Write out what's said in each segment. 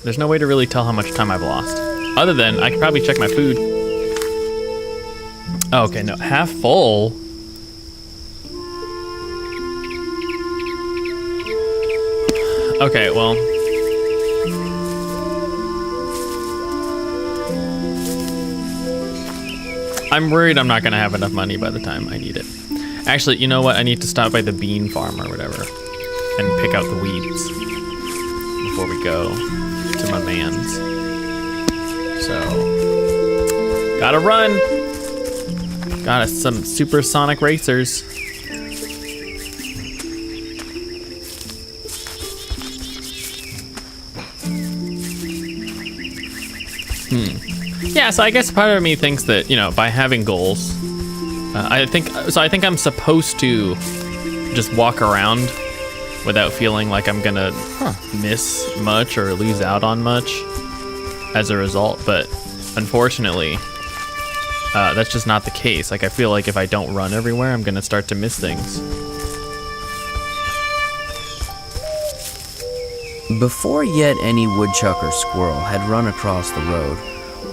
There's no way to really tell how much time I've lost. Other than, I could probably check my food. Oh, okay, no, half full. Okay, well. I'm worried I'm not gonna have enough money by the time I need it. Actually, you know what? I need to stop by the bean farm or whatever and pick out the weeds before we go to my man's. So, gotta run. Got us some supersonic racers. Yeah, so I guess part of me thinks that, you know, by having goals, I think I'm supposed to just walk around without feeling like I'm gonna miss much or lose out on much as a result. But unfortunately, that's just not the case. Like, I feel like if I don't run everywhere, I'm gonna start to miss things. Before yet any woodchuck or squirrel had run across the road,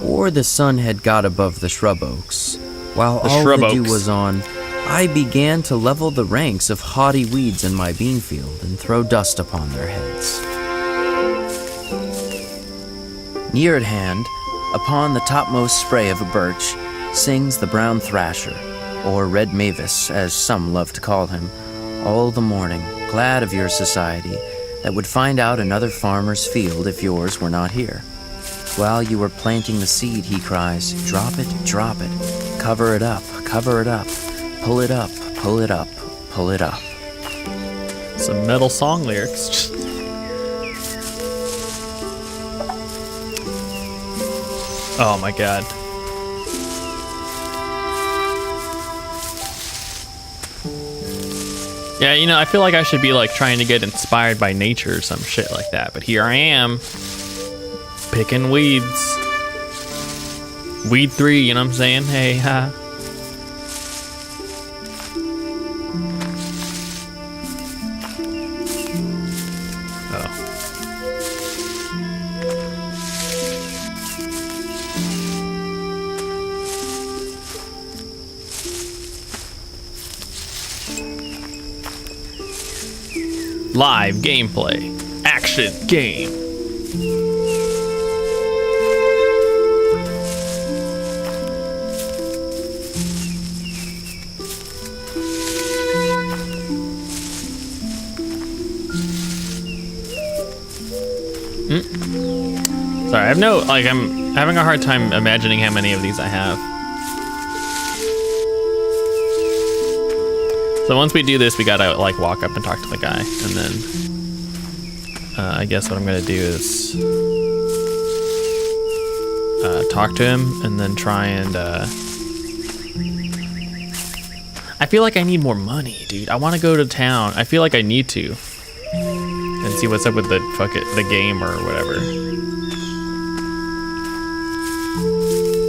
or the sun had got above the shrub oaks, while all the dew was on, I began to level the ranks of haughty weeds in my bean field and throw dust upon their heads. Near at hand, upon the topmost spray of a birch, sings the brown thrasher, or red mavis, as some love to call him, all the morning, glad of your society, that would find out another farmer's field if yours were not here. While you are planting the seed, he cries, drop it, cover it up, pull it up, pull it up, pull it up. Some metal song lyrics. Oh my god. Yeah, you know, I feel like I should be like trying to get inspired by nature or some shit like that, but here I am. Picking weeds. Weed 3, you know what I'm saying? Hey, ha. Oh. Live gameplay. Action game. Sorry, I'm having a hard time imagining how many of these I have. So once we do this, we gotta like walk up and talk to the guy, and then I guess what I'm gonna do is talk to him, and then try and I feel like I need more money, dude. I want to go to town. I feel like I need to, and see what's up with the game or whatever.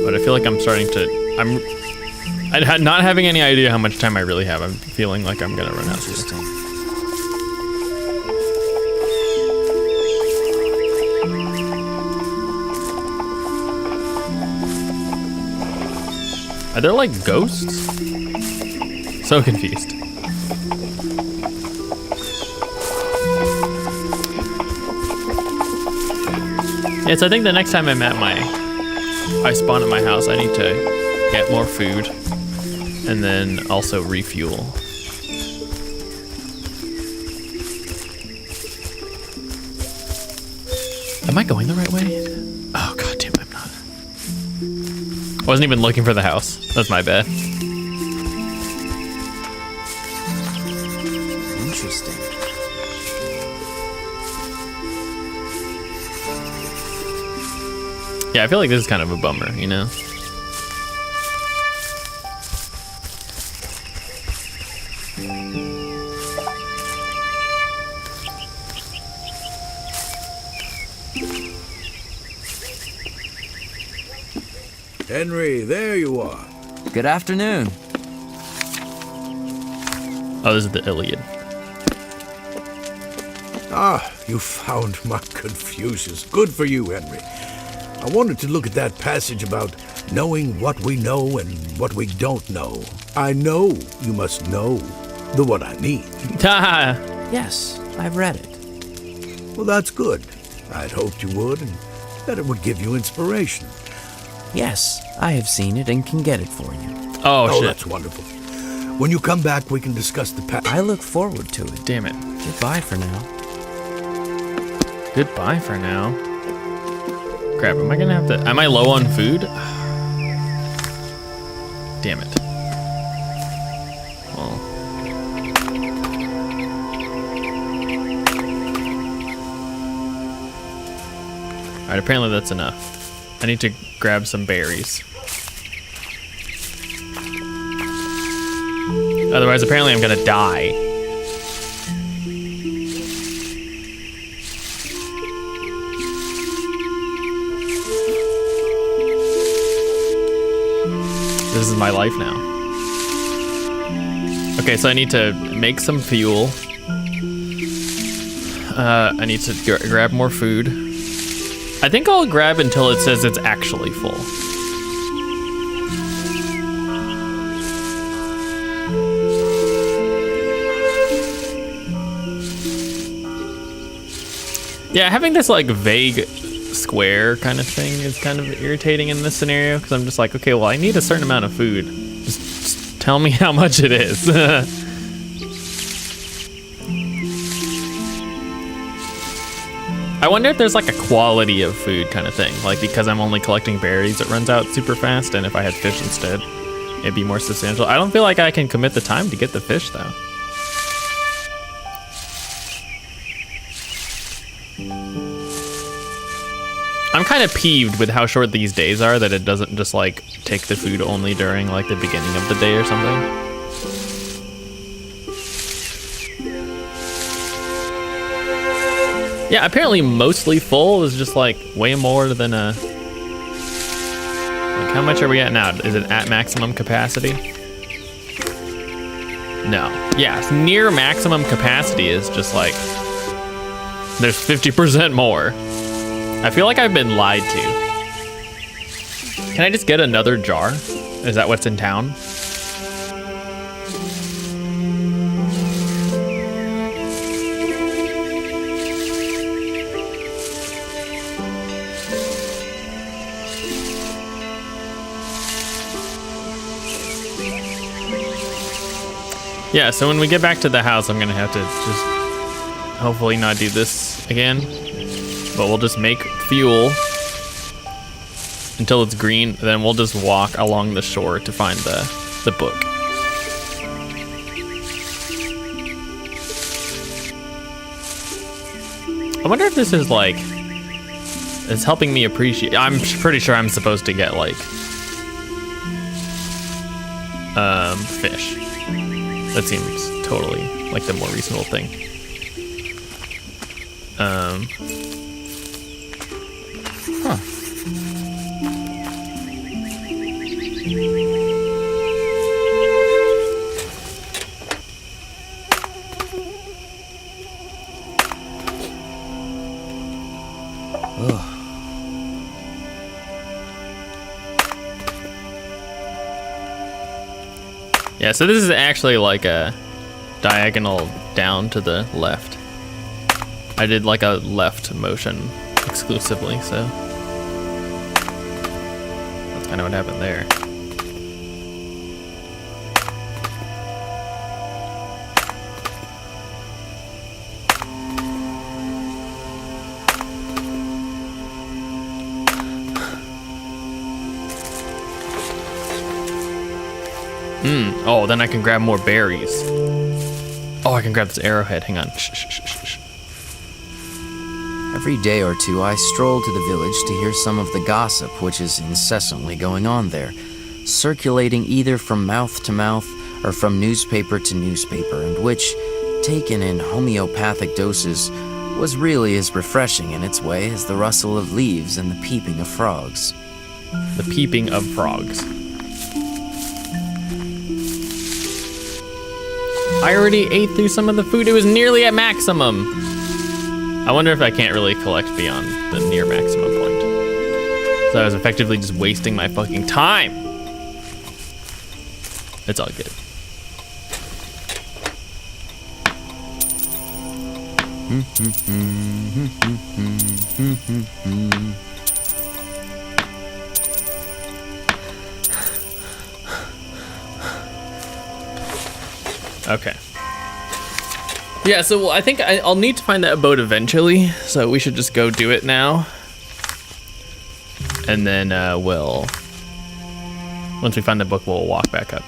But I feel like I'm not having any idea how much time I really have. I'm feeling like I'm gonna run out soon. Are there like ghosts? So confused. Yeah, so I think the next time I spawn at my house, I need to get more food and then also refuel. Am I going the right way? Oh god damn, I'm not. I wasn't even looking for the house. That's my bad. Interesting. Yeah, I feel like this is kind of a bummer, you know? Henry, there you are. Good afternoon. Oh, this is the Iliad. Ah, You found my Confucius. Good for you, Henry. I wanted to look at that passage about knowing what we know and what we don't know. I know you must know the what I mean. Yes, I've read it. Well, that's good. I'd hoped you would, and that it would give you inspiration. Yes, I have seen it and can get it for you. Oh, shit. That's wonderful. When you come back, we can discuss the past. I look forward to it. Damn it. Goodbye for now. Goodbye for now. Crap, am I gonna have to... Am I low on food? Damn it. Well... Alright, apparently that's enough. I need to grab some berries. Otherwise, apparently I'm gonna die. This is my life now. Okay, so I need to make some fuel. I need to grab more food. I think I'll grab until it says it's actually full. Yeah, having this like vague square kind of thing is kind of irritating in this scenario because I'm just like, okay, well, I need a certain amount of food. Just tell me how much it is. I wonder if there's like a quality of food kind of thing, like because I'm only collecting berries, it runs out super fast, and if I had fish instead, it'd be more substantial. I don't feel like I can commit the time to get the fish though. I'm kind of peeved with how short these days are that it doesn't just like take the food only during like the beginning of the day or something. Yeah, apparently mostly full is just like way more than a... Like how much are we at now? Is it at maximum capacity? No. Yeah, near maximum capacity is just like... There's 50% more. I feel like I've been lied to. Can I just get another jar? Is that what's in town? Yeah, so when we get back to the house, I'm gonna have to just hopefully not do this again. But we'll just make fuel until it's green, then we'll just walk along the shore to find the book. I wonder if this is like, it's helping me appreciate, I'm pretty sure I'm supposed to get like, fish. That seems totally like the more reasonable thing. Huh. Ugh. Yeah, so this is actually like a diagonal down to the left. I did like a left motion exclusively, so that's kind of what happened there. Oh, then I can grab more berries. Oh, I can grab this arrowhead. Hang on. Shh, shh, shh, shh, shh. Every day or two, I stroll to the village to hear some of the gossip which is incessantly going on there, circulating either from mouth to mouth or from newspaper to newspaper, and which, taken in homeopathic doses, was really as refreshing in its way as the rustle of leaves and the peeping of frogs. The peeping of frogs. I already ate through some of the food. It was nearly at maximum. I wonder if I can't really collect beyond the near maximum point. So I was effectively just wasting my fucking time. It's all good. Okay. Yeah, so I think I'll need to find that boat eventually, so we should just go do it now. And then once we find the book, we'll walk back up.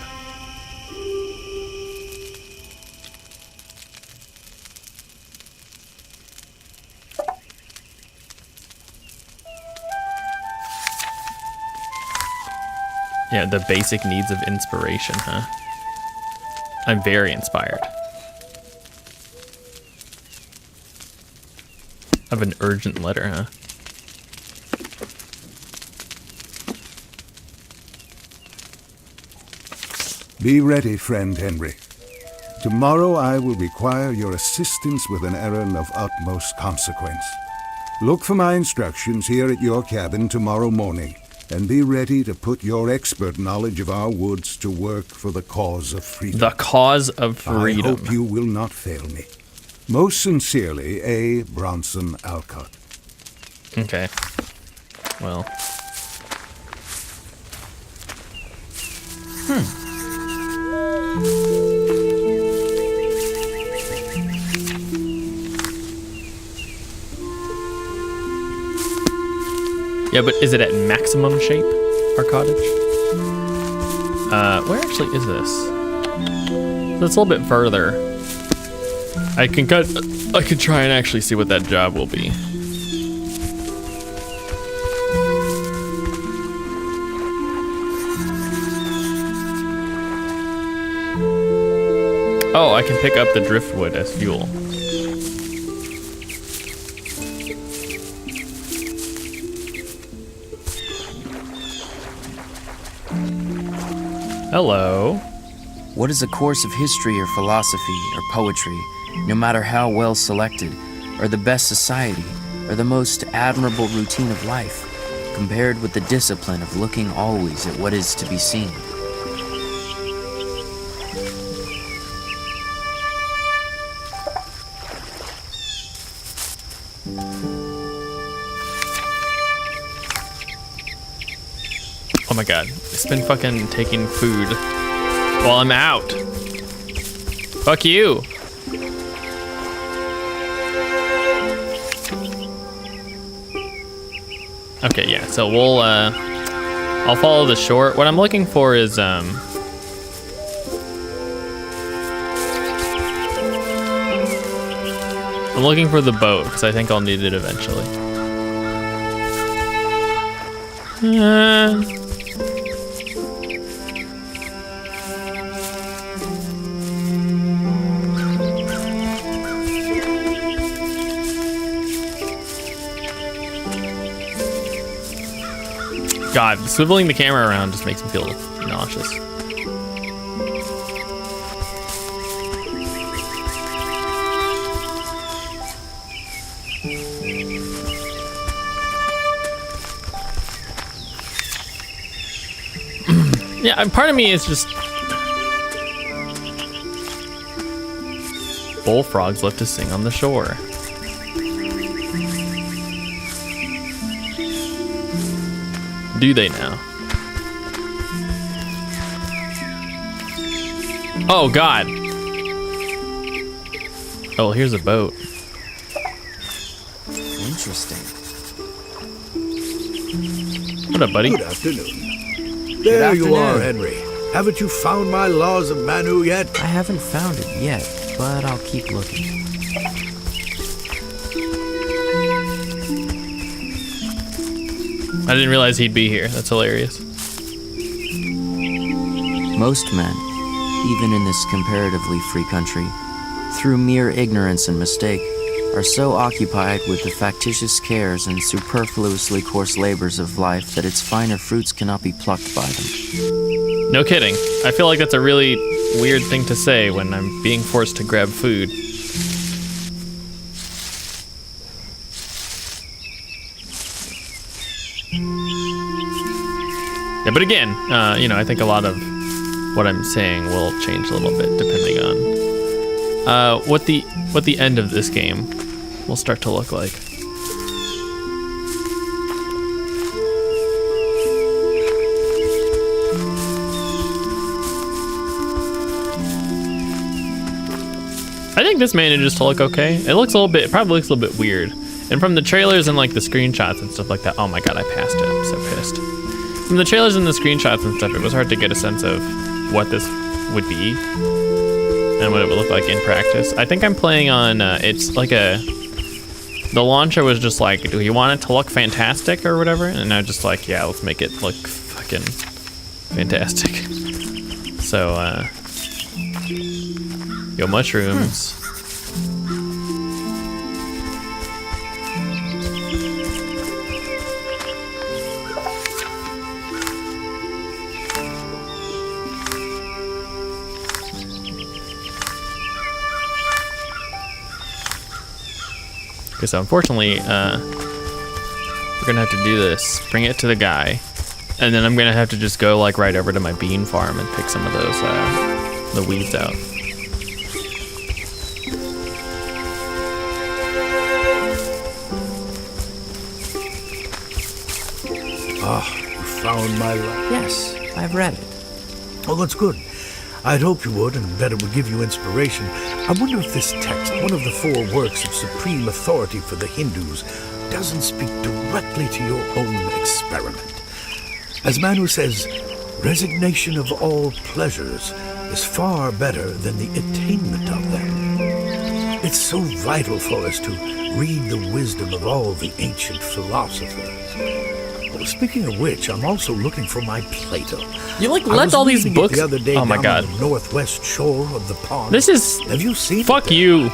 Yeah, the basic needs of inspiration, huh? I'm very inspired. Of an urgent letter, huh? Be ready, friend Henry. Tomorrow I will require your assistance with an errand of utmost consequence. Look for my instructions here at your cabin tomorrow morning, and be ready to put your expert knowledge of our woods to work for the cause of freedom. The cause of freedom. I hope you will not fail me. Most sincerely, A. Bronson Alcott. Okay. Well. Yeah, but is it at maximum shape, our cottage? Where actually is this? So it's a little bit further. I can try and actually see what that job will be. Oh, I can pick up the driftwood as fuel. Hello. What is a course of history or philosophy or poetry, no matter how well selected, or the best society, or the most admirable routine of life, compared with the discipline of looking always at what is to be seen? Oh my god, it's been fucking taking food while I'm out. Fuck you. Okay, yeah, so I'll follow the shore. What I'm looking for is, I'm looking for the boat, because I think I'll need it eventually. God, swiveling the camera around just makes me feel nauseous. Yeah, and part of me is just... Bullfrogs love to sing on the shore. Do they now? Oh god. Oh, well, here's a boat. Interesting. What up, buddy? Good afternoon. There you are, Henry. Haven't you found my laws of Manu yet? I haven't found it yet, but I'll keep looking. I didn't realize he'd be here. That's hilarious. Most men, even in this comparatively free country, through mere ignorance and mistake, are so occupied with the factitious cares and superfluously coarse labors of life that its finer fruits cannot be plucked by them. No kidding. I feel like that's a really weird thing to say when I'm being forced to grab food. Yeah, but again, you know, I think a lot of what I'm saying will change a little bit depending on what the end of this game will start to look like. I think this manages to look okay. It looks a little bit, it probably looks a little bit weird. And from the trailers and like the screenshots and stuff like that, oh my god, I passed it, I'm so pissed. From the trailers and the screenshots and stuff, it was hard to get a sense of what this would be and what it would look like in practice. I think I'm playing on, it's like the launcher was just like, do you want it to look fantastic or whatever? And I was just like, yeah, let's make it look fucking fantastic. So, yo, mushrooms. Okay, so unfortunately, we're gonna have to do this. Bring it to the guy, and then I'm gonna have to just go like right over to my bean farm and pick some of those the weeds out. Ah, you found my letter. Yes, I've read it. Well, that's good. I'd hoped you would, and that it would give you inspiration. I wonder if this text, one of the 4 works of supreme authority for the Hindus, doesn't speak directly to your own experiment. As Manu says, resignation of all pleasures is far better than the attainment of them. It's so vital for us to read the wisdom of all the ancient philosophers. Well, speaking of which, I'm also looking for my Plato. You like I left was all these reading it books? the other day Oh my down god. on the northwest shore of the pond. This is. Have you seen Fuck it? you.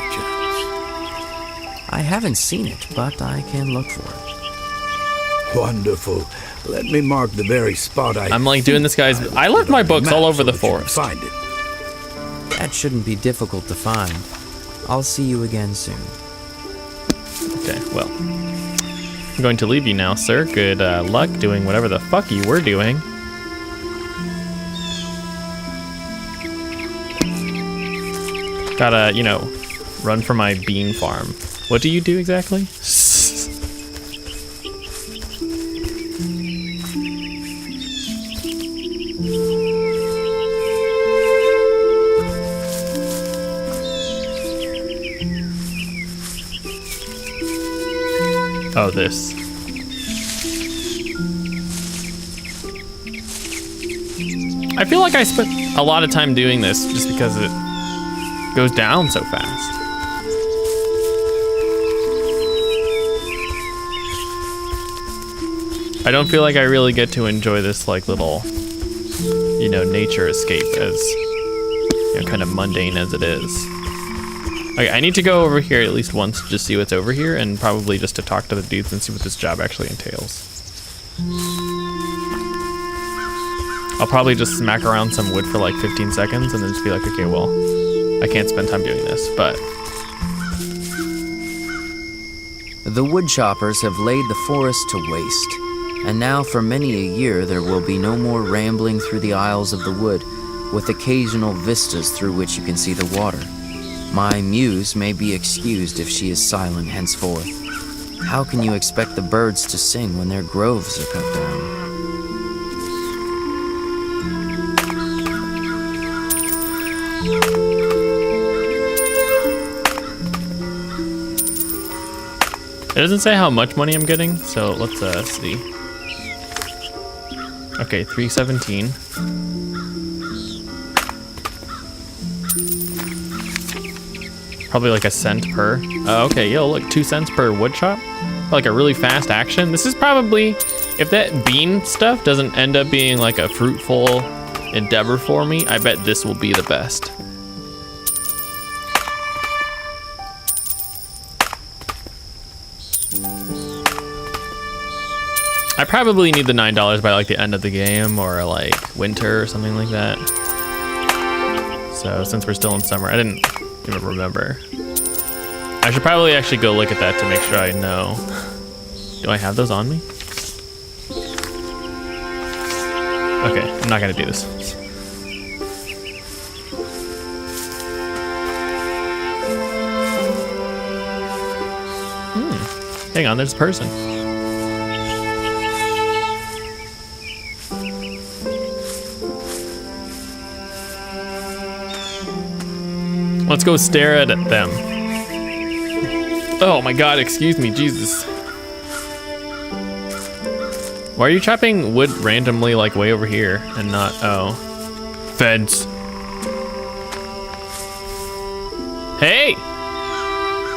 I haven't seen it, but I can look for it. Wonderful. Let me mark the very spot I'm like doing this guy's. I left my books all over the forest. Find it. That shouldn't be difficult to find. I'll see you again soon. Okay, well. I'm going to leave you now, sir. Good luck doing whatever the fuck you were doing. Gotta, you know, run for my bean farm. What do you do exactly? Oh, this. I feel like I spent a lot of time doing this just because it goes down so fast. I don't feel like I really get to enjoy this like little, you know, nature escape as, you know, kind of mundane as it is. Okay, I need to go over here at least once to just see what's over here, and probably just to talk to the dudes and see what this job actually entails. I'll probably just smack around some wood for like 15 seconds and then just be like, okay, well, I can't spend time doing this, but... The wood choppers have laid the forest to waste, and now for many a year there will be no more rambling through the aisles of the wood, with occasional vistas through which you can see the water. My muse may be excused if she is silent henceforth. How can you expect the birds to sing when their groves are cut down? It doesn't say how much money I'm getting, so let's see. Okay, 317. Probably like a cent per. Okay, yo, look, 2 cents per wood chop. Like a really fast action. This is probably, if that bean stuff doesn't end up being like a fruitful endeavor for me, I bet this will be the best. I probably need the $9 by like the end of the game or like winter or something like that. So since we're still in summer, I didn't even remember. I should probably actually go look at that to make sure I know. Do I have those on me? Okay, I'm not gonna do this. Hang on, there's a person. Let's go stare at them. Oh my god, excuse me, Jesus. Why are you chopping wood randomly, like way over here and not, oh. Fence. Hey!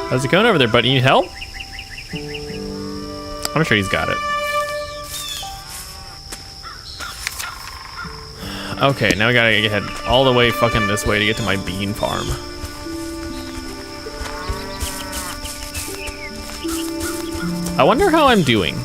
How's it going over there, buddy? You need help? I'm sure he's got it. Okay, now we gotta head all the way fucking this way to get to my bean farm. I wonder how I'm doing.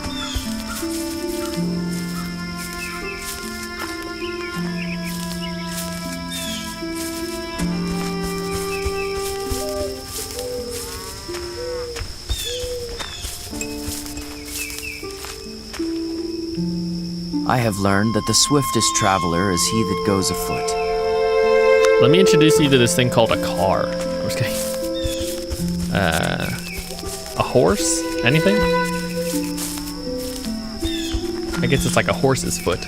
I have learned that the swiftest traveler is he that goes afoot. Let me introduce you to this thing called a car. I'm just kidding. A horse? Anything? I guess it's like a horse's foot.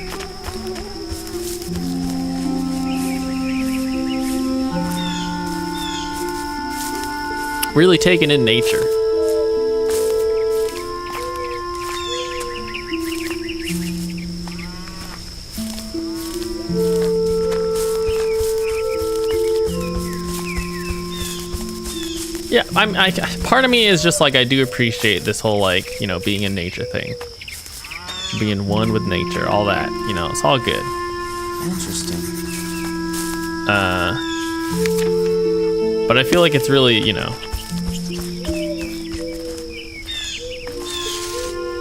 Really taken in nature. Yeah, part of me is just like, I do appreciate this whole, like, you know, being in nature thing. Being one with nature, all that, you know, it's all good. Interesting. But I feel like it's really, you know,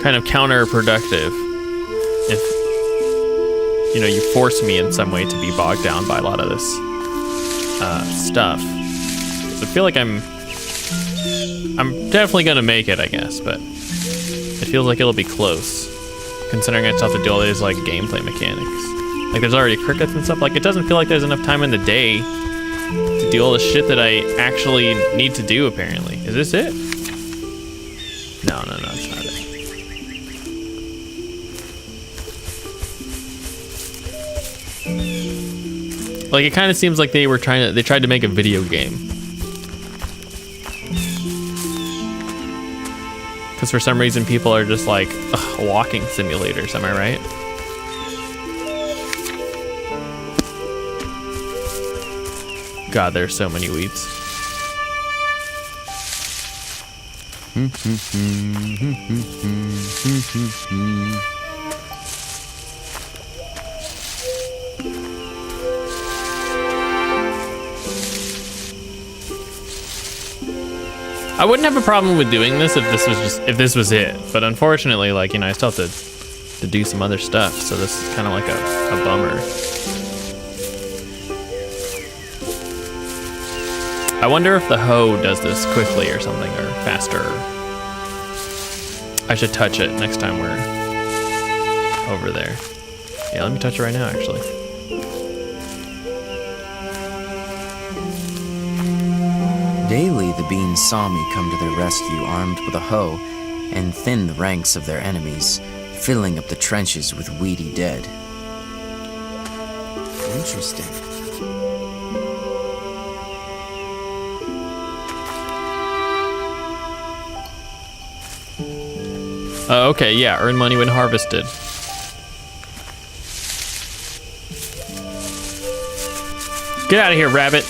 kind of counterproductive if, you know, you force me in some way to be bogged down by a lot of this stuff. I feel like I'm definitely gonna make it, I guess, but it feels like it'll be close, considering I still have to do all these like gameplay mechanics. Like there's already crickets and stuff. Like it doesn't feel like there's enough time in the day to do all the shit that I actually need to do. Apparently, is this it? No, it's not it. Like it kind of seems like they tried to make a video game. Because for some reason people are just like, walking simulators, am I right? God, there's so many weeds. I wouldn't have a problem with doing this if this was it, but unfortunately, like, you know, I still have to do some other stuff, so this is kind of like a bummer. I wonder if the hoe does this quickly or something, or faster. I should touch it next time we're over there. Yeah, let me touch it right now, actually. Daily the beans saw me come to their rescue armed with a hoe and thin the ranks of their enemies, filling up the trenches with weedy dead. Interesting. Okay, yeah, earn money when harvested. Get out of here, rabbit.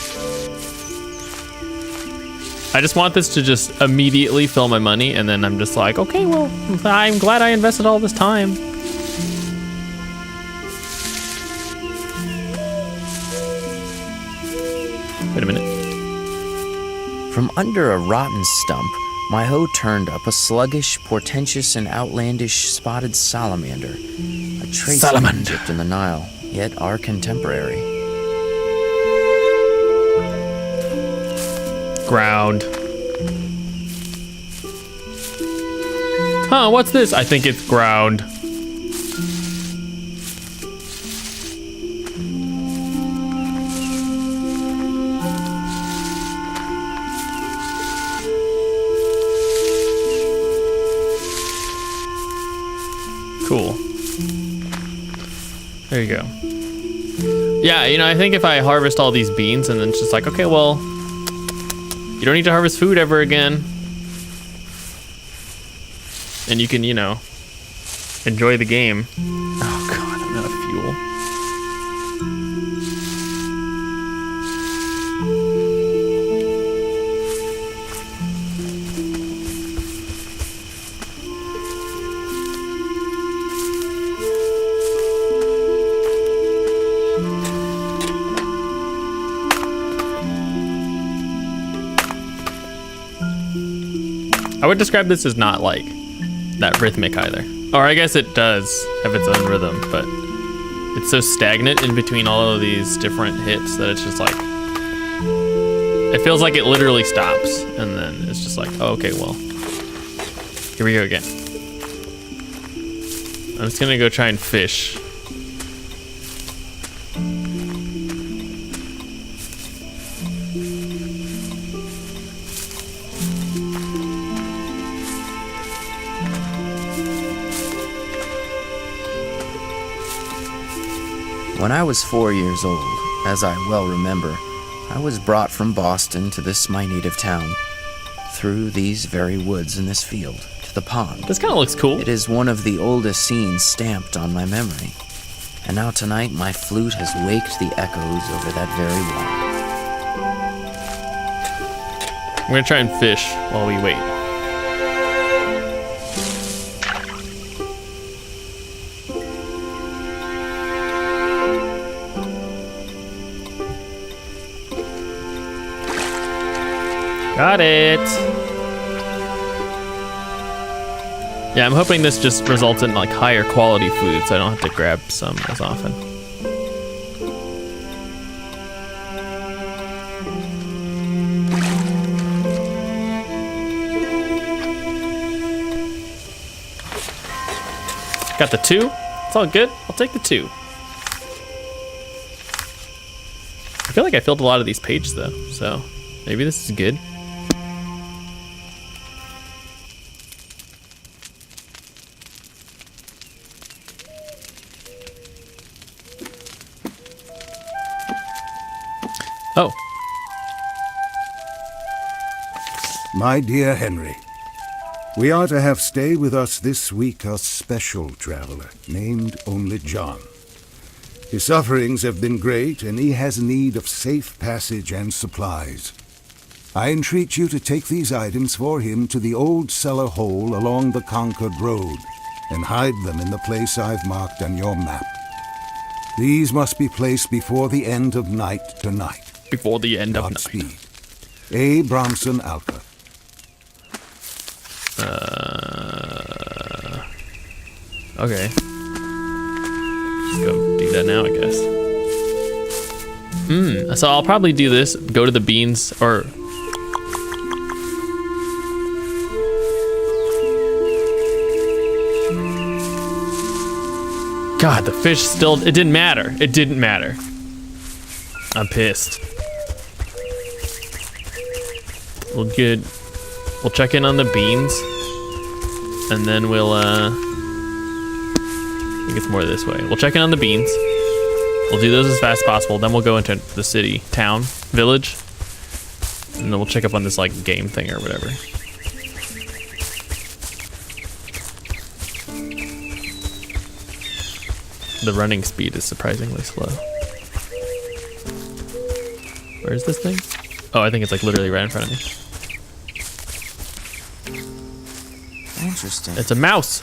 I just want this to just immediately fill my money, and then I'm just like, okay, well, I'm glad I invested all this time. Wait a minute. From under a rotten stump, my hoe turned up a sluggish, portentous, and outlandish spotted salamander, a trait of Egypt and the Nile, yet our contemporary. Ground. Huh, what's this? I think it's ground. Cool. There you go. Yeah, you know, I think if I harvest all these beans and then it's just like, okay, well, you don't need to harvest food ever again. And you can, you know, enjoy the game. Oh God, I'm out of fuel. I would describe this as not like that rhythmic either. Or I guess it does have its own rhythm, but it's so stagnant in between all of these different hits that it's just like, it feels like it literally stops and then it's just like, oh, okay, well, here we go again. I'm just gonna go try and fish. When I was 4 years old, as I well remember, I was brought from Boston to this my native town, through these very woods in this field, to the pond. This kind of looks cool. It is one of the oldest scenes stamped on my memory. And now tonight, my flute has waked the echoes over that very walk. I'm gonna try and fish while we wait. Got it. Yeah, I'm hoping this just results in like higher quality food so I don't have to grab some as often. Got the 2. It's all good. I'll take the 2. I feel like I filled a lot of these pages though, so maybe this is good. Oh. My dear Henry, we are to have stay with us this week a special traveler named only John. His sufferings have been great, and he has need of safe passage and supplies. I entreat you to take these items for him to the old cellar hole along the Concord Road, and hide them in the place I've marked on your map. These must be placed before the end of night tonight. Before the end of night. Godspeed. A. Bronson Alcott. Okay. Let's go do that now, I guess. So I'll probably do this, go to the beans, or... God, the fish still, it didn't matter. It didn't matter. I'm pissed. We'll check in on the beans, and then we'll, I think it's more this way. We'll check in on the beans. We'll do those as fast as possible. Then we'll go into the city, town, village, and then we'll check up on this, like, game thing or whatever. The running speed is surprisingly slow. Where is this thing? Oh, I think it's like literally right in front of me. Interesting. It's a mouse.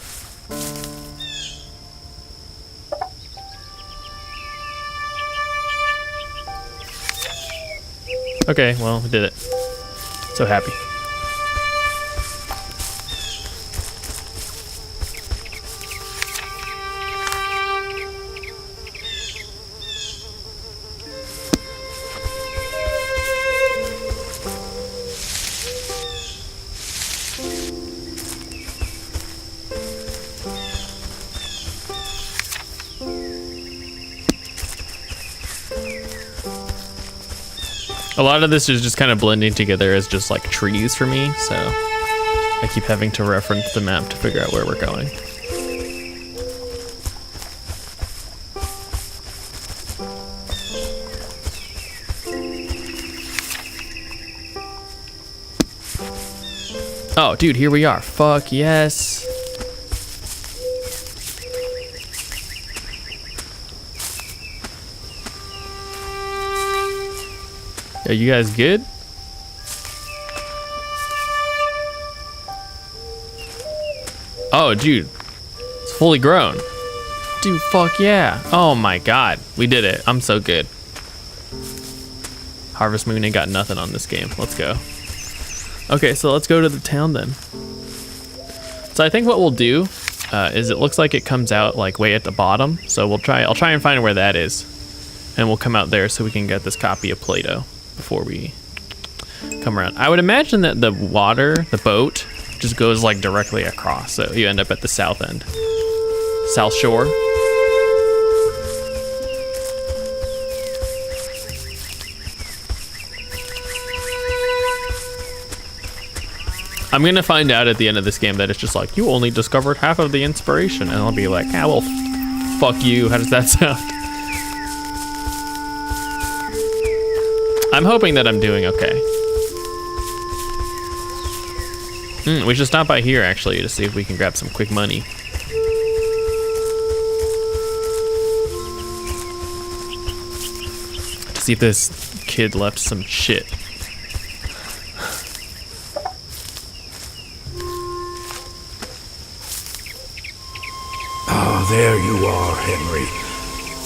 Okay, well, we did it. So happy. A lot of this is just kind of blending together as just like trees for me, so I keep having to reference the map to figure out where we're going. Oh, dude, here we are. Fuck yes. Are you guys good? Oh, dude. It's fully grown. Dude, fuck yeah. Oh my god. We did it. I'm so good. Harvest Moon ain't got nothing on this game. Let's go. Okay, so let's go to the town then. So I think what we'll do is it looks like it comes out like way at the bottom. So I'll try and find where that is. And we'll come out there so we can get this copy of Plato before we come around. I would imagine that the boat, just goes like directly across. So you end up at the south end. South Shore. I'm gonna find out at the end of this game that it's just like, you only discovered half of the inspiration. And I'll be like, ah, well, fuck you. How does that sound? I'm hoping that I'm doing okay. We should stop by here actually to see if we can grab some quick money. To see if this kid left some shit. Ah, there you are, Henry.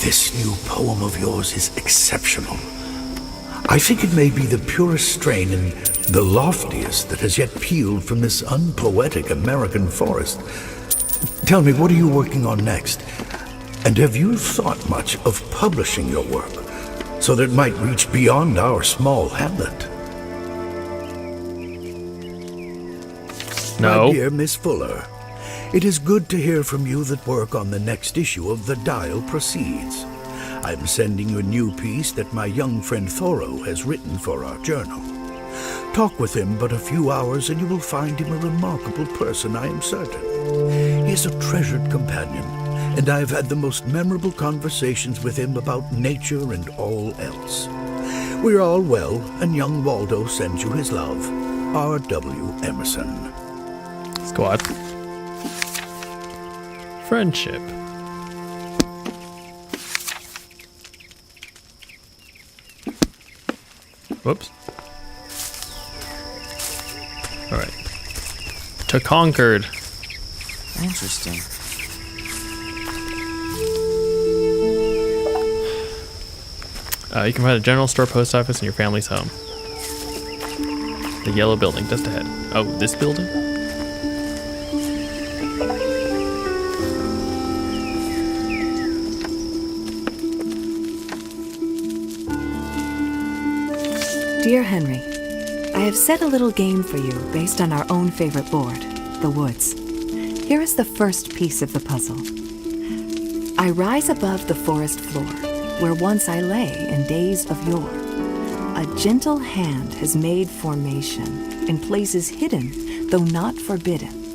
This new poem of yours is exceptional. I think it may be the purest strain and the loftiest that has yet peeled from this unpoetic American forest. Tell me, what are you working on next? And have you thought much of publishing your work so that it might reach beyond our small hamlet? No. My dear Miss Fuller, it is good to hear from you that work on the next issue of The Dial proceeds. I'm sending you a new piece that my young friend Thoreau has written for our journal. Talk with him but a few hours and you will find him a remarkable person, I am certain. He is a treasured companion, and I have had the most memorable conversations with him about nature and all else. We're all well, and young Waldo sends you his love. R.W. Emerson. Squad. Friendship. Whoops. All right. To Concord. Interesting. You can find a general store, post office, and your family's home. The yellow building, just ahead. Oh, this building? Dear Henry, I have set a little game for you based on our own favorite board, the woods. Here is the first piece of the puzzle. I rise above the forest floor, where once I lay in days of yore. A gentle hand has made formation in places hidden, though not forbidden.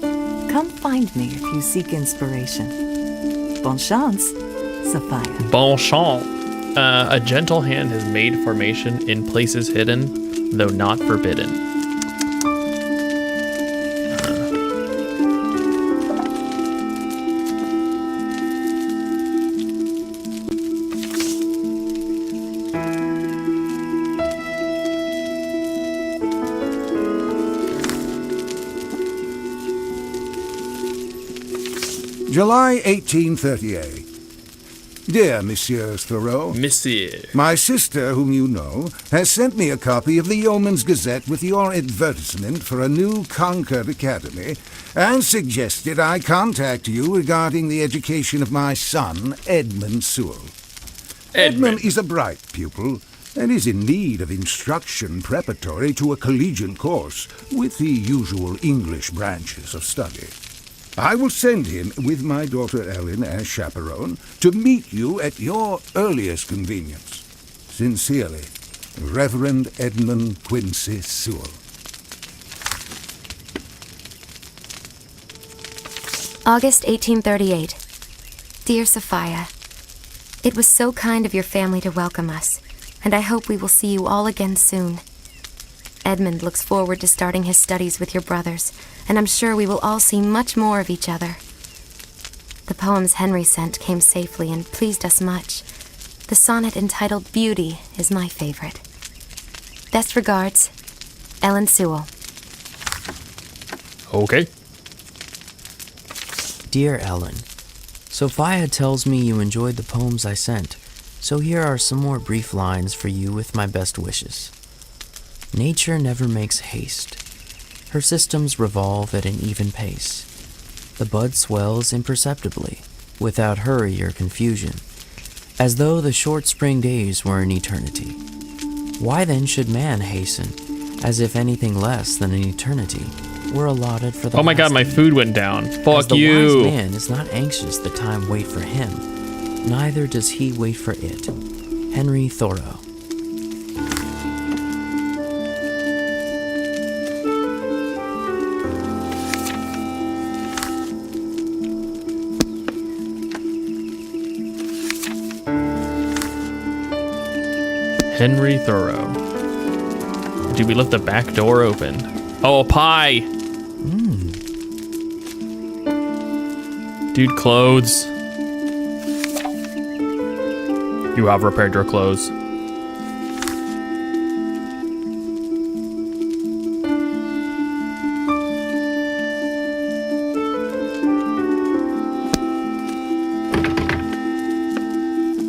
Come find me if you seek inspiration. Bon chance, Sophia. Bon chance. A gentle hand has made formation in places hidden, though not forbidden. July 1838. Dear Monsieur Thoreau, Monsieur. my sister, whom you know, has sent me a copy of the Yeoman's Gazette with your advertisement for a new Concord Academy, and suggested I contact you regarding the education of my son, Edmund Sewell. Edmund is a bright pupil, and is in need of instruction preparatory to a collegiate course, with the usual English branches of study. I will send him with my daughter Ellen as chaperone to meet you at your earliest convenience. Sincerely, Reverend Edmund Quincy Sewell. August 1838. Dear Sophia, it was so kind of your family to welcome us, and I hope we will see you all again soon. Edmund looks forward to starting his studies with your brothers, and I'm sure we will all see much more of each other. The poems Henry sent came safely and pleased us much. The sonnet entitled Beauty is my favorite. Best regards, Ellen Sewell. Okay. Dear Ellen, Sophia tells me you enjoyed the poems I sent, so here are some more brief lines for you with my best wishes. Nature never makes haste. Her systems revolve at an even pace. The bud swells imperceptibly, without hurry or confusion, as though the short spring days were an eternity. Why then should man hasten, as if anything less than an eternity were allotted for the Oh my god, last my day? food went down. As Fuck the you. wise man is not anxious that time wait for him, neither does he wait for it. Henry Thoreau. Henry Thoreau. Dude, we left the back door open. Oh, a pie. Dude, clothes. You have repaired your clothes.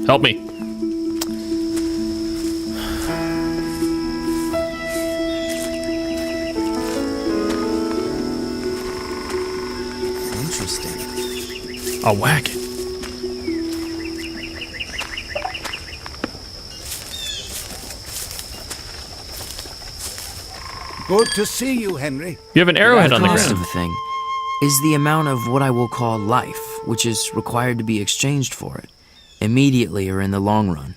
Help me. Interesting. I'll whack it. Good to see you, Henry. You have an arrowhead The on the cost ground. of a thing is the amount of what I will call life, which is required to be exchanged for it, immediately or in the long run.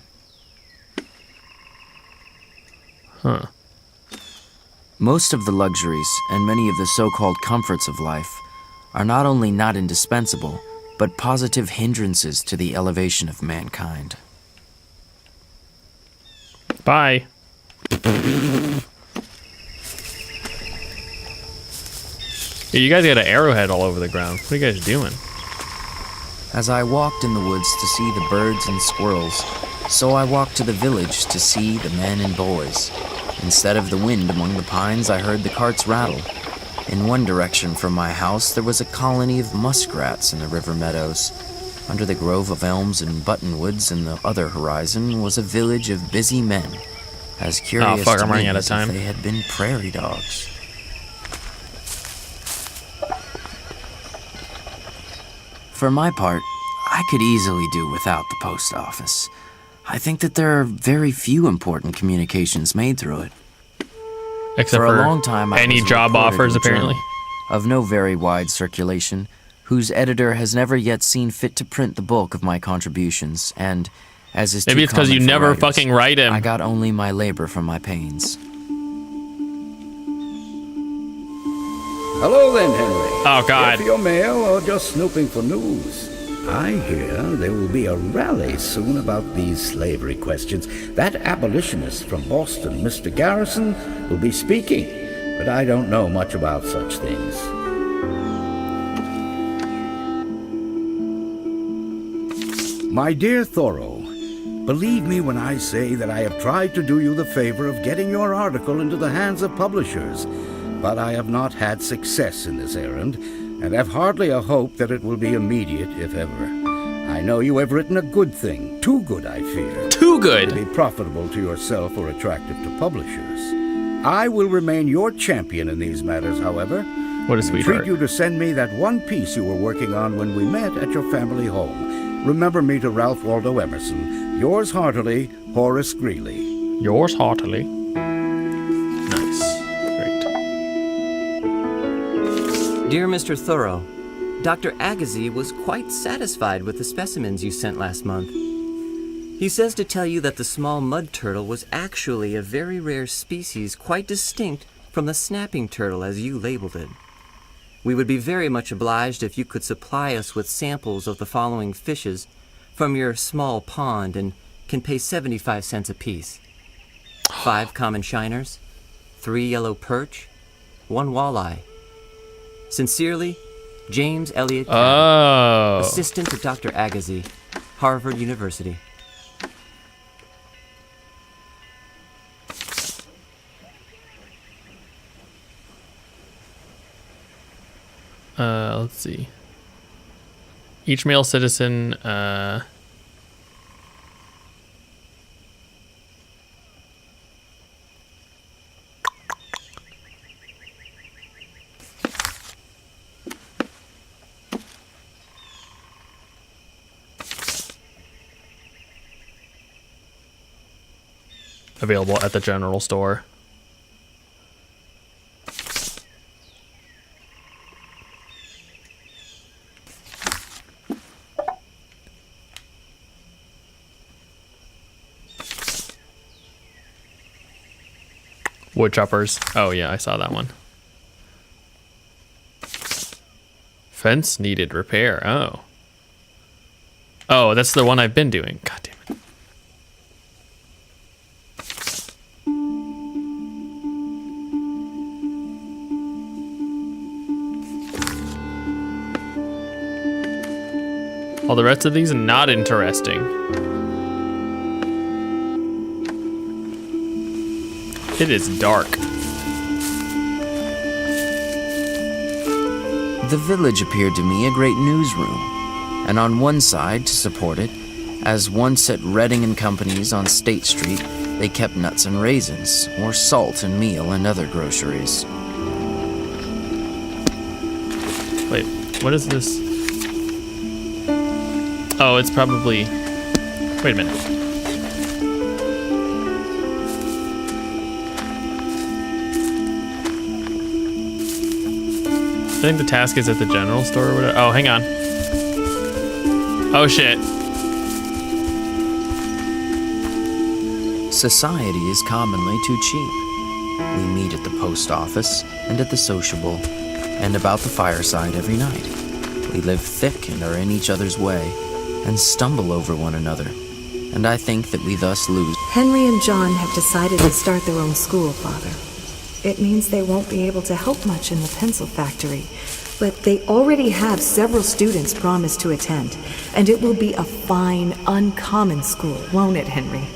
Huh. Most of the luxuries and many of the so-called comforts of life are not only not indispensable, but positive hindrances to the elevation of mankind. Bye. Yeah, you guys got an arrowhead all over the ground. What are you guys doing? As I walked in the woods to see the birds and squirrels, so I walked to the village to see the men and boys. Instead of the wind among the pines, I heard the carts rattle. In one direction from my house, there was a colony of muskrats in the river meadows. Under the grove of elms and buttonwoods in the other horizon was a village of busy men, as curious fuck, to I'm me running out of as if time. they had been prairie dogs. For my part, I could easily do without the post office. I think that there are very few important communications made through it. Except For for a long time, I any was a job reporter offers, in a journal apparently. of no very wide circulation, whose editor has never yet seen fit to print the bulk of my contributions, and, as is Maybe too it's because common you for never writers, fucking write him. I got only my labor for my pains. Hello then, Henry. Oh, God. Here for your mail or just snooping for news? I hear there will be a rally soon about these slavery questions. That abolitionist from Boston, Mr. Garrison, will be speaking, but I don't know much about such things. My dear Thoreau, believe me when I say that I have tried to do you the favor of getting your article into the hands of publishers, but I have not had success in this errand, and have hardly a hope that it will be immediate, if ever. I know you have written a good thing, too good, I fear, Too to good. be profitable to yourself or attractive to publishers. I will remain your champion in these matters, however. What a Entreat sweetheart. you to send me that one piece you were working on when we met at your family home. Remember me to Ralph Waldo Emerson. Yours heartily, Horace Greeley. Yours heartily. Nice. Great. Dear Mr. Thoreau, Dr. Agassiz was quite satisfied with the specimens you sent last month. He says to tell you that the small mud turtle was actually a very rare species quite distinct from the snapping turtle as you labeled it. We would be very much obliged if you could supply us with samples of the following fishes from your small pond and can pay 75 cents apiece. 5 common shiners, 3 yellow perch, 1 walleye. Sincerely, James Elliott Cabot, Oh. assistant to Dr. Agassiz, Harvard University. Let's see. Each male citizen, available at the general store. Wood choppers. Oh yeah, I saw that one. Fence needed repair. Oh. Oh, that's the one I've been doing. God damn it. All the rest of these are not interesting. It is dark. The village appeared to me a great newsroom, and on one side, to support it, as once at Redding and Company's on State Street, they kept nuts and raisins, or salt and meal and other groceries. Wait, what is this? Oh, it's probably... Wait a minute. I think the task is at the general store or whatever. Oh, hang on. Oh, shit. Society is commonly too cheap. We meet at the post office and at the sociable, and about the fireside every night. We live thick and are in each other's way, and stumble over one another, and I think that we thus lose. Henry and John have decided to start their own school, Father. It means they won't be able to help much in the pencil factory, but they already have several students promised to attend, and it will be a fine, uncommon school, won't it, Henry?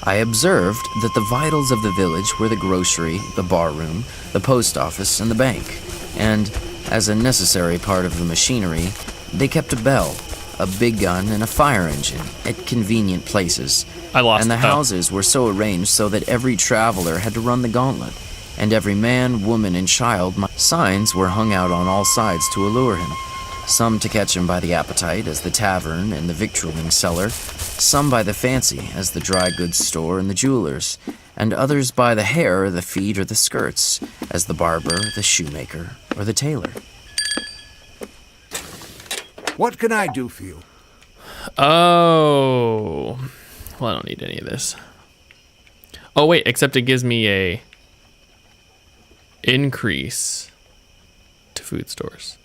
I observed that the vitals of the village were the grocery, the barroom, the post office, and the bank, and, as a necessary part of the machinery, they kept a bell, a big gun, and a fire engine at convenient places. I lost And the it. houses were so arranged so that every traveler had to run the gauntlet, and every man, woman, and child. Signs were hung out on all sides to allure him. Some to catch him by the appetite, as the tavern and the victualling cellar, some by the fancy, as the dry goods store and the jeweler's, and others by the hair or the feet or the skirts, as the barber, the shoemaker, or the tailor. What can I do for you? Oh. Well, I don't need any of this. Oh, wait, except it gives me a increase to food stores.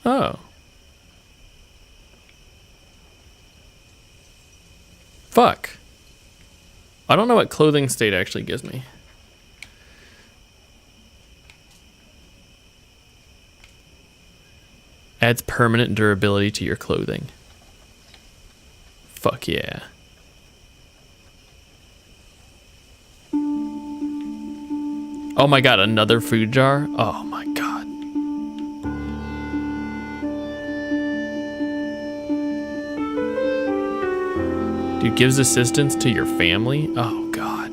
Oh. Fuck. I don't know what clothing state actually gives me. Adds permanent durability to your clothing. Fuck yeah. Oh my god, another food jar? Oh my god. Dude, gives assistance to your family? Oh god.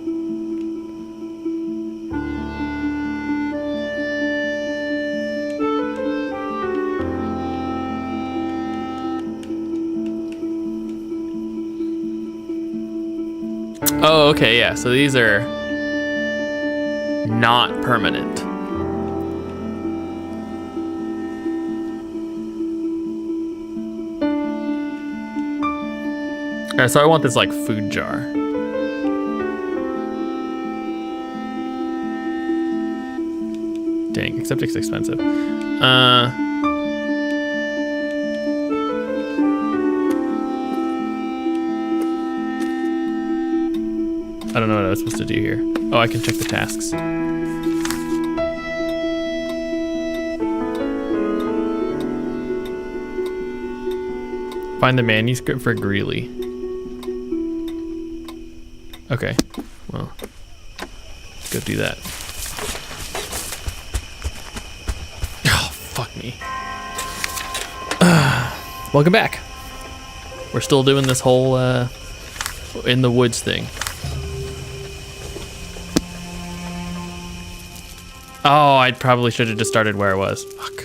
Oh, okay, yeah. So these are not permanent. Alright, so I want this like food jar. Dang, except it's expensive. I don't know what I was supposed to do here. Oh, I can check the tasks. Find the manuscript for Greeley. Okay, well, let's go do that. Oh, fuck me. Welcome back. We're still doing this whole in the woods thing. Oh, I probably should have just started where I was. Fuck.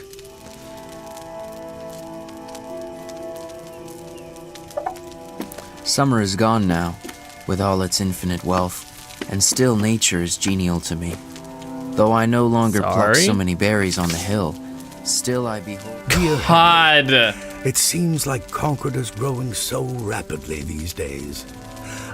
Summer is gone now, with all its infinite wealth, and still nature is genial to me. Though I no longer pluck Sorry? so many berries on the hill, still I behold... God. It seems like Concord is growing so rapidly these days.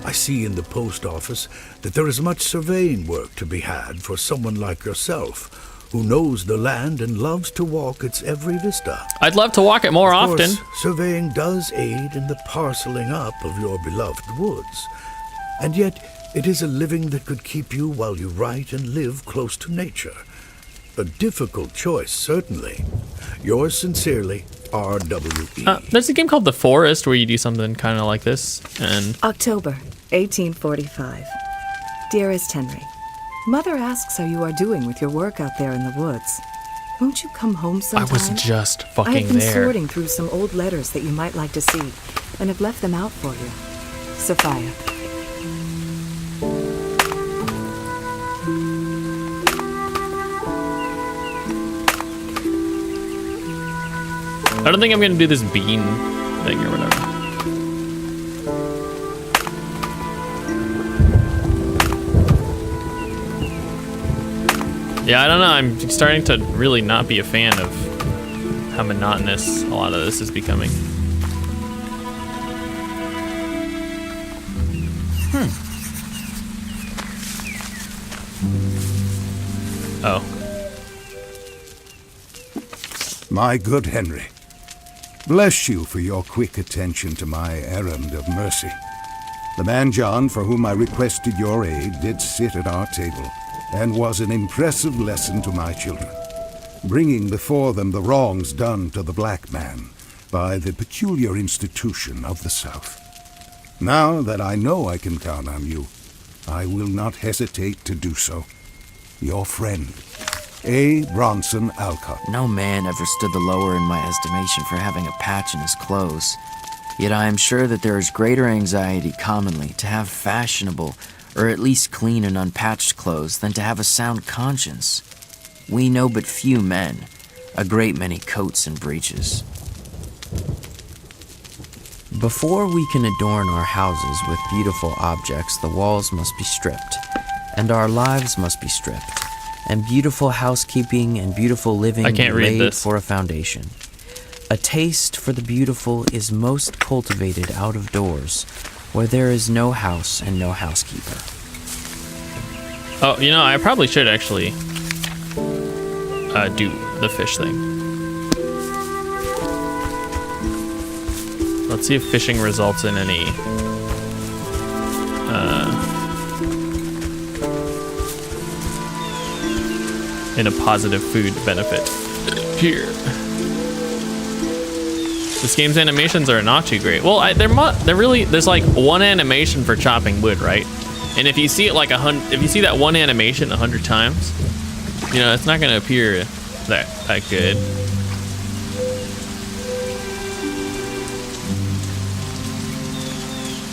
I see in the post office that there is much surveying work to be had for someone like yourself, who knows the land and loves to walk its every vista. I'd love to walk it more Of often. course, surveying does aid in the parceling up of your beloved woods. And yet, it is a living that could keep you while you write and live close to nature. A difficult choice, certainly. Yours sincerely, R.W.E. There's a game called The Forest where you do something kind of like this, and October, 1845. Dearest Henry, Mother asks how you are doing with your work out there in the woods. Won't you come home I sometime? was just I have fucking been there. sorting through some old letters that you might like to see, and have left them out for you. Sophia. I don't think I'm gonna do this bean thing or whatever. Yeah, I don't know. I'm starting to really not be a fan of how monotonous a lot of this is becoming. Oh. My good Henry, bless you for your quick attention to my errand of mercy. The man John, for whom I requested your aid, did sit at our table, and was an impressive lesson to my children, bringing before them the wrongs done to the black man by the peculiar institution of the South. Now that I know I can count on you, I will not hesitate to do so. Your friend, A. Bronson Alcott. No man ever stood the lower in my estimation for having a patch in his clothes. Yet I am sure that there is greater anxiety commonly to have fashionable, or at least clean and unpatched clothes, than to have a sound conscience. We know but few men, a great many coats and breeches. Before we can adorn our houses with beautiful objects, the walls must be stripped, and our lives must be stripped, and beautiful housekeeping and beautiful living I can't read laid this. for a foundation. A taste for the beautiful is most cultivated out of doors, where there is no house and no housekeeper. Oh, you know, I probably should actually do the fish thing. Let's see if fishing results in any in a positive food benefit. Here. This game's animations are not too great. Well, there's like one animation for chopping wood, right? And if you see it like if you see that one animation 100 times, you know, it's not gonna appear that good.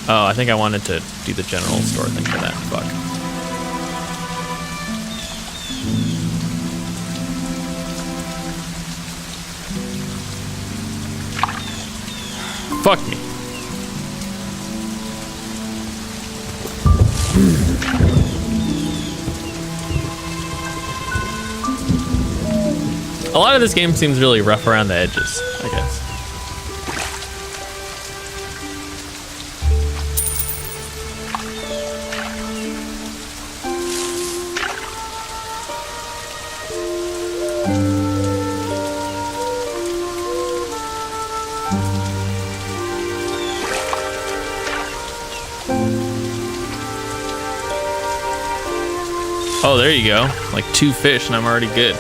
Oh, I think I wanted to do the general store thing for that. Fuck. Fuck me. A lot of this game seems really rough around the edges, I guess. Oh, there you go. Like 2 fish and I'm already good.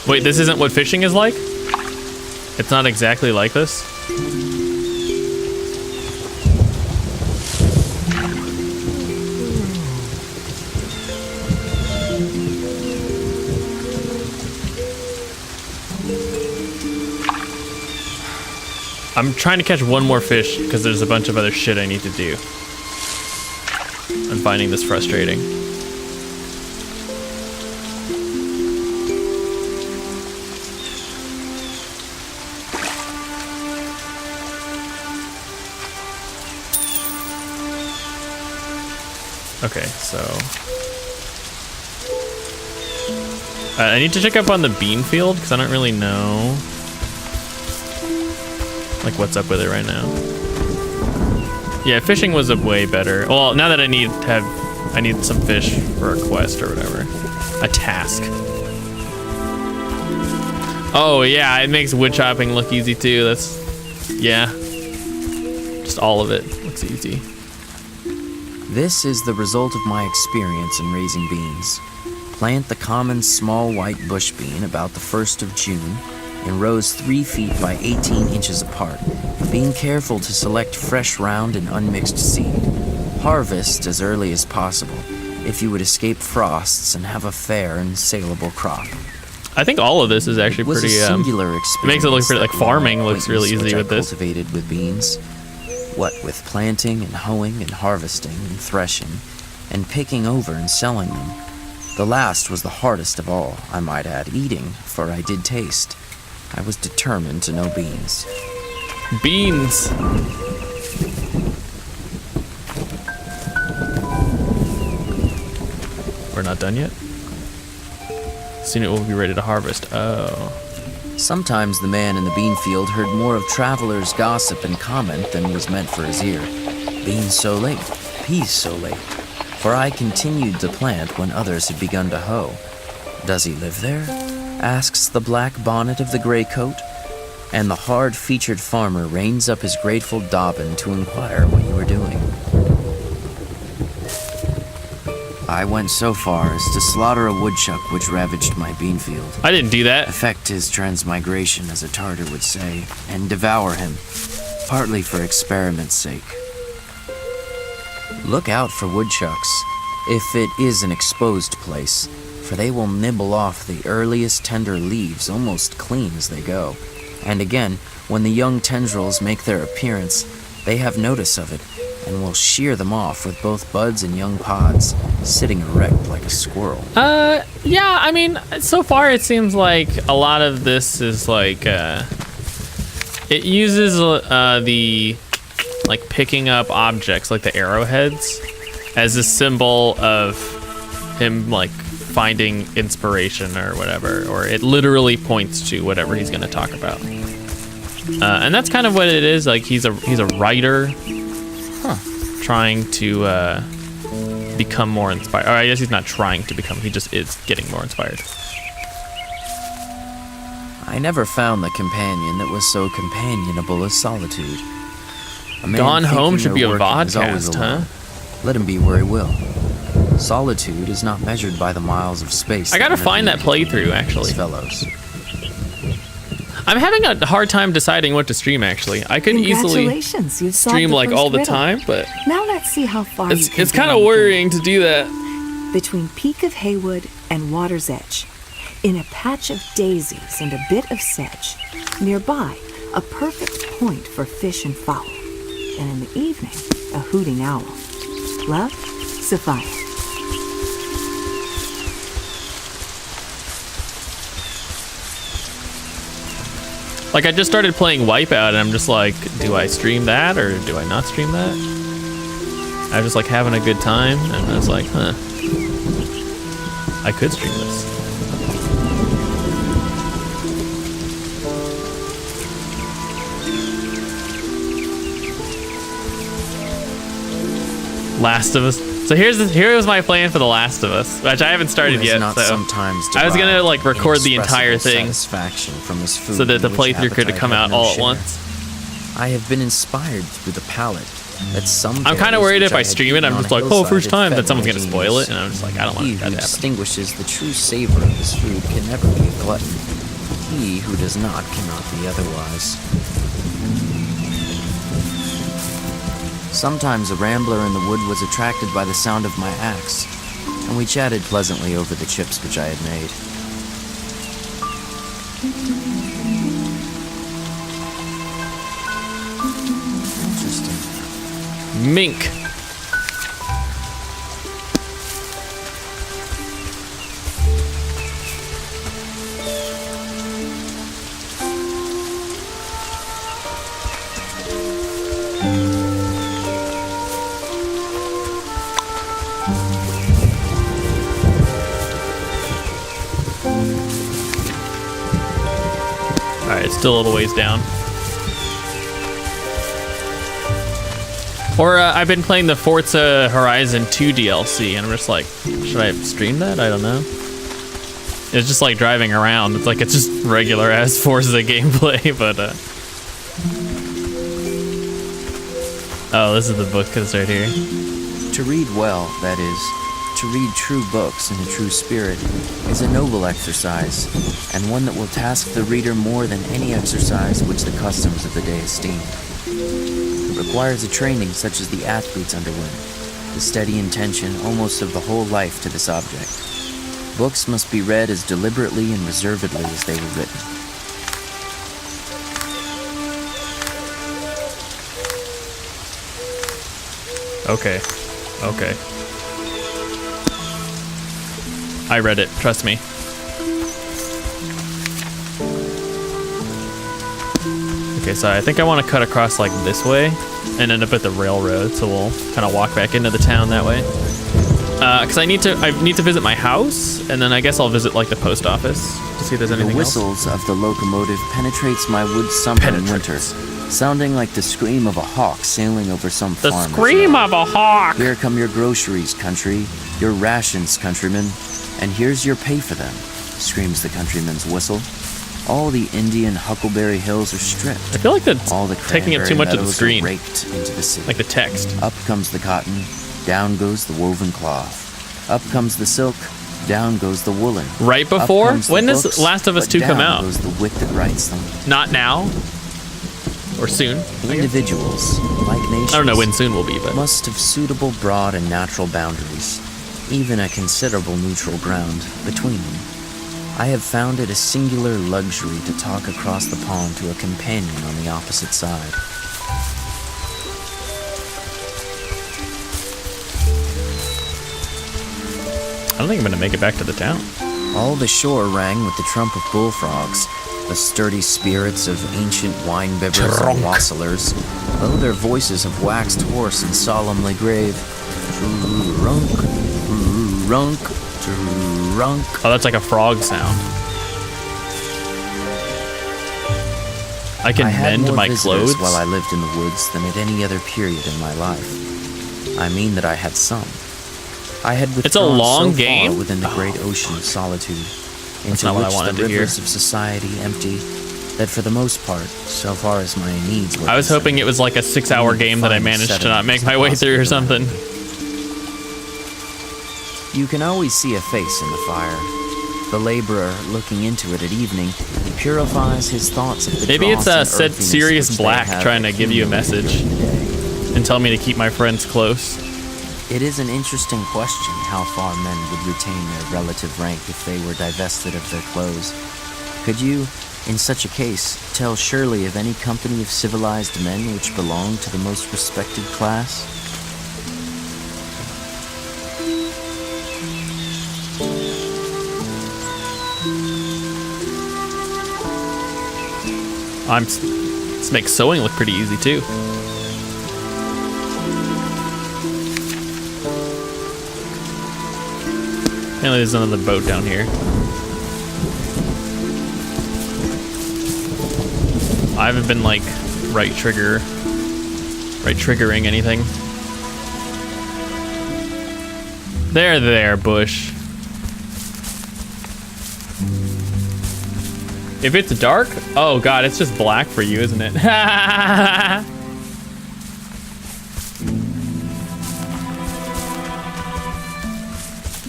Wait, this isn't what fishing is like? It's not exactly like this? I'm trying to catch one more fish because there's a bunch of other shit I need to do. I'm finding this frustrating. Okay, so I need to check up on the bean field because I don't really know like what's up with it right now. Yeah, fishing was a way better. Well, now that I need some fish for a quest or whatever, a task. Oh yeah, it makes wood chopping look easy too. That's, yeah, just all of it looks easy. This is the result of my experience in raising beans. Plant the common small white bush bean about the 1st of June in rows 3 feet by 18 inches apart, being careful to select fresh, round, and unmixed seed. Harvest as early as possible if you would escape frosts and have a fair and saleable crop. I think all of this is actually pretty. It was a singular experience. It makes it look pretty like farming looks really easy with this. Cultivated with beans, what with planting and hoeing and harvesting and threshing, and picking over and selling them. The last was the hardest of all, I might add, eating, for I did taste. I was determined to know beans. Beans. We're not done yet? Soon it will be ready to harvest. Oh. Sometimes the man in the bean field heard more of travelers' gossip and comment than was meant for his ear. Beans so late, peas so late. For I continued to plant when others had begun to hoe. Does he live there? Asks the black bonnet of the gray coat. And the hard-featured farmer reins up his grateful Dobbin to inquire what you were doing. I went so far as to slaughter a woodchuck which ravaged my bean field. I didn't do that. Effect his transmigration, as a Tartar would say, and devour him, partly for experiment's sake. Look out for woodchucks, if it is an exposed place, for they will nibble off the earliest tender leaves almost clean as they go. And again, when the young tendrils make their appearance, they have notice of it, and will shear them off with both buds and young pods, sitting erect like a squirrel. Yeah, I mean, so far it seems like a lot of this is like, it uses the, like, picking up objects, like the arrowheads, as a symbol of him, like, finding inspiration or whatever, or it literally points to whatever he's going to talk about. And that's kind of what it is. Like, he's a writer, trying to become more inspired. Or I guess he's not trying to become, he just is getting more inspired. I never found the companion that was so companionable as solitude. A man Gone Home thinking should be their a work is always vodcast, alone. Let him be where he will. Solitude is not measured by the miles of space. I gotta find that playthrough, actually. Fellows. I'm having a hard time deciding what to stream, actually. I could easily Congratulations, you've solved stream the like first all the riddle. time, but Now let's see how far you can it's go kind of with it. worrying to do that. Between Peak of Haywood and Water's Edge, in a patch of daisies and a bit of sedge, nearby, a perfect point for fish and fowl, and in the evening, a hooting owl. Love, Sophia. Like, I just started playing Wipeout, and I'm just like, do I stream that or do I not stream that? I was just like having a good time, and I was like, I could stream this. Last of Us. So here was my plan for The Last of Us, which I haven't started yet. Not So sometimes I was gonna like record the entire inexpressible thing satisfaction from his food so that the in which playthrough could appetite come had out no all at share. once. I have been inspired through the palate that some I'm kind of tales worried which if I had stream it, hidden I'm on just a like, oh, hillside first had time, fed that someone's my gonna spoil it, genius. and I'm just like, I don't want He that who to happen. distinguishes the true savor of his food can never be a glutton. He who does not cannot be otherwise. Sometimes a rambler in the wood was attracted by the sound of my axe, and we chatted pleasantly over the chips which I had made. Interesting. Mink. Alright, it's still a little ways down. Or I've been playing the Forza Horizon 2 DLC, and I'm just like, should I stream that? I don't know. It's just like driving around. It's like it's just regular ass Forza gameplay, but oh, this is the book that's right here. To read well, that is, to read true books in a true spirit, is a noble exercise, and one that will task the reader more than any exercise which the customs of the day esteem. It requires a training such as the athletes underwent, the steady intention almost of the whole life to this object. Books must be read as deliberately and reservedly as they were written. Okay. Okay. I read it, trust me. Okay, so I think I want to cut across like this way and end up at the railroad, so we'll kind of walk back into the town that way. Because I need to visit my house, and then I guess I'll visit like the post office to see if there's anything The else. whistles of the locomotive penetrates my woods summer and winter, sounding like the scream of a hawk sailing over some The farmer's scream yard. of a hawk! Here come your groceries, country, your rations, countrymen, and here's your pay for them, screams the countryman's whistle. All the Indian huckleberry hills are stripped. I feel like that's All the taking up too cranberry much of the meadows are screen. raked into the city. Like the text. Up comes the cotton, down goes the woven cloth. Up comes the silk, down goes the woolen. Right Up before? comes the When does books, Last of Us but 2 come down out? goes the wit that writes them. Not now? Or soon? Individuals, like nations, I don't know when soon will be, but must have suitable broad and natural boundaries, even a considerable neutral ground between them. I have found it a singular luxury to talk across the pond to a companion on the opposite side. I don't think I'm gonna make it back to the town. All the shore rang with the trump of bullfrogs, the sturdy spirits of ancient wine bibbers and wassailers, though their voices have waxed hoarse and solemnly grave. Trunk, runk, trunk. Oh, that's like a frog sound. I can I had mend more my visitors clothes. while I lived in the woods than at any other period in my life. I mean that I had some. I had withdrawn It's a long so game? far within the great ocean of solitude, into not what I which wanted the to hear. rivers of society empty, that for the most part, so far as my needs were I was hoping it was like a 6-hour game that I managed to not make my way through or something. You can always see a face in the fire. The laborer, looking into it at evening, purifies his thoughts of the Maybe it's dross and said earthiness Sirius which they Black have trying to give you a accumulated message during the day. and tell me to keep my friends close. It is an interesting question how far men would retain their relative rank if they were divested of their clothes. Could you, in such a case, tell surely of any company of civilized men which belong to the most respected class? This makes sewing look pretty easy too. Apparently there's another boat down here. I haven't been like right triggering anything. There, Bush. If it's dark, oh god, it's just black for you, isn't it?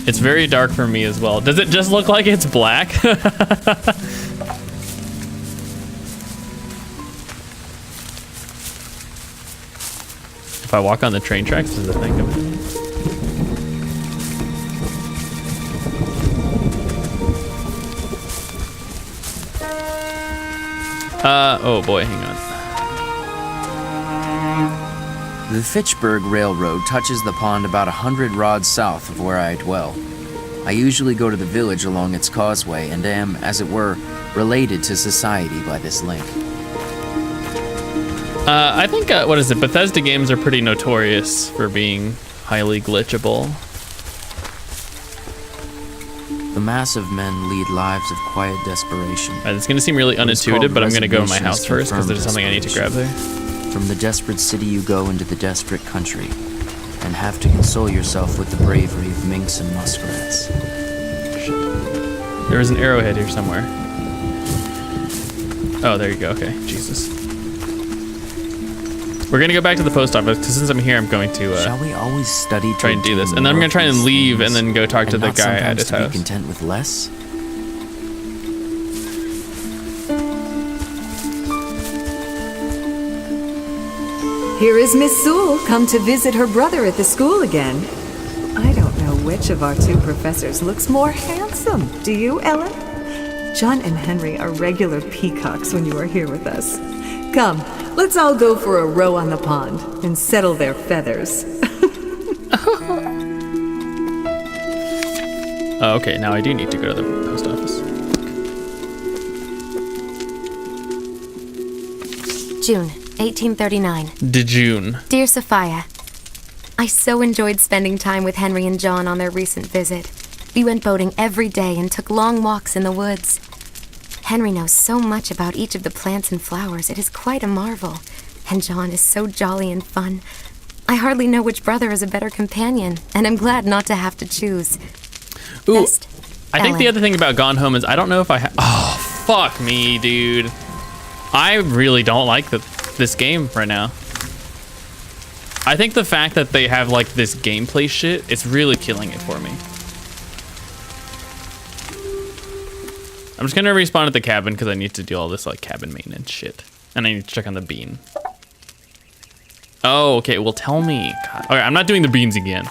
It's very dark for me as well. Does it just look like it's black? If I walk on the train tracks, does it think of it? Oh boy, hang on. The Fitchburg Railroad touches the pond about 100 rods south of where I dwell. I usually go to the village along its causeway and am, as it were, related to society by this link. I think, what is it? Bethesda games are pretty notorious for being highly glitchable. The massive men lead lives of quiet desperation. It's gonna seem really unintuitive, but I'm gonna go to my house first because there's something I need to grab there. From the desperate city you go into the desperate country, and have to console yourself with the bravery of minks and muskrats. Shit. There was an arrowhead here somewhere. Oh, there you go. Okay, Jesus. We're gonna go back to the post office because since I'm here, I'm going to Shall we always study try and do this, and then I'm gonna try and leave and then go talk to the guy at his house. Be content with less? Here is Miss Sewell, come to visit her brother at the school again. I don't know which of our two professors looks more handsome. Do you, Ellen? John and Henry are regular peacocks when you are here with us. Come, let's all go for a row on the pond and settle their feathers. Oh, okay, now I do need to go to the post office. June, 1839. June. Dear Sophia, I so enjoyed spending time with Henry and John on their recent visit. We went boating every day and took long walks in the woods. Henry knows so much about each of the plants and flowers, it is quite a marvel. And John is so jolly and fun. I hardly know which brother is a better companion, and I'm glad not to have to choose. Ooh, Best, I think the Ellen. other thing about Gone Home is I don't know if I oh, fuck me, dude. I really don't like this game right now. I think the fact that they have like this gameplay shit, it's really killing it for me. I'm just gonna respawn at the cabin because I need to do all this like cabin maintenance shit. And I need to check on the bean. Oh, okay, well tell me. God. Okay, I'm not doing the beans again.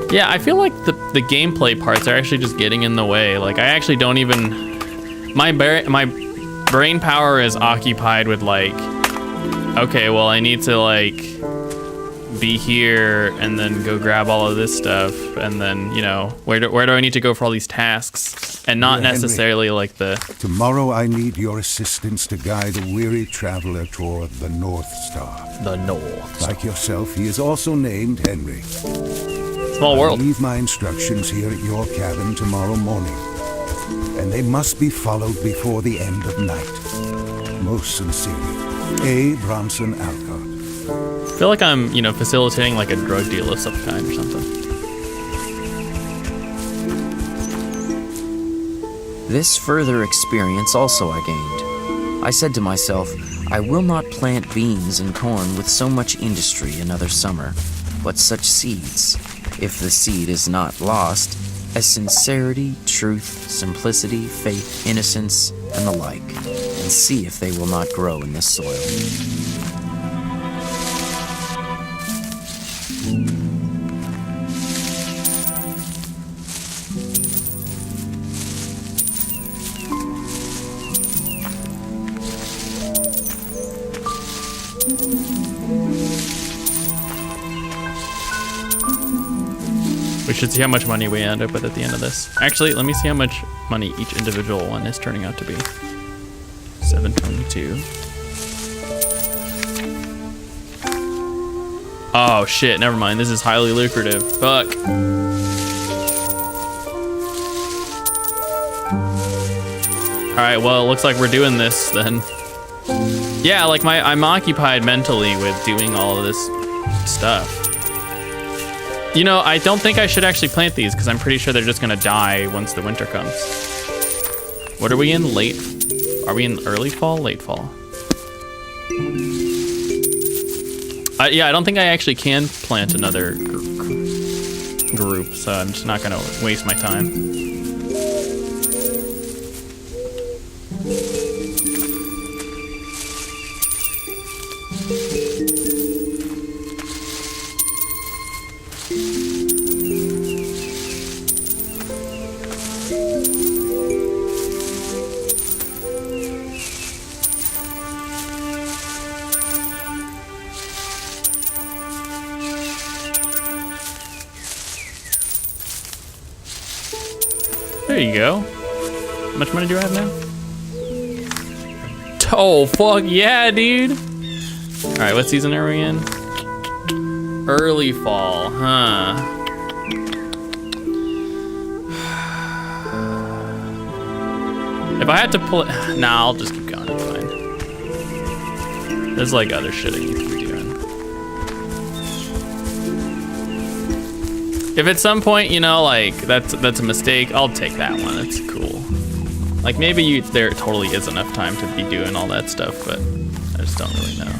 Yeah, I feel like the gameplay parts are actually just getting in the way. Like I actually don't even, my brain power is occupied with like, okay, well I need to like be here and then go grab all of this stuff and then, you know, where do I need to go for all these tasks and not Henry, necessarily like the... Tomorrow I need your assistance to guide a weary traveler toward the North Star. The North. Like yourself, he is also named Henry. Small world. I leave my instructions here at your cabin tomorrow morning, and they must be followed before the end of night. Most sincerely, A. Bronson Alcott. I feel like I'm, you know, facilitating like a drug deal of some kind or something. This further experience also I gained. I said to myself, I will not plant beans and corn with so much industry another summer, but such seeds, if the seed is not lost, as sincerity, truth, simplicity, faith, innocence, and the like, and see if they will not grow in this soil. We should see how much money we end up with at the end of this. Actually, let me see how much money each individual one is turning out to be. 722. Oh shit, never mind. This is highly lucrative. Fuck. Alright, well, it looks like we're doing this then. Yeah, like I'm occupied mentally with doing all of this stuff. You know, I don't think I should actually plant these because I'm pretty sure they're just gonna die once the winter comes. What are we in? Late? Are we in early fall? Late fall. Yeah, I don't think I actually can plant another group, so I'm just not gonna waste my time. There you go. How much money do I have now? Oh, fuck yeah, dude. All right, what season are we in? Early fall, huh? If I had to pull it, nah, I'll just keep going, it's fine. There's like other shit I need to be doing. If at some point, you know, like that's a mistake, I'll take that one. It's cool. Like maybe there totally is enough time to be doing all that stuff, but I just don't really know.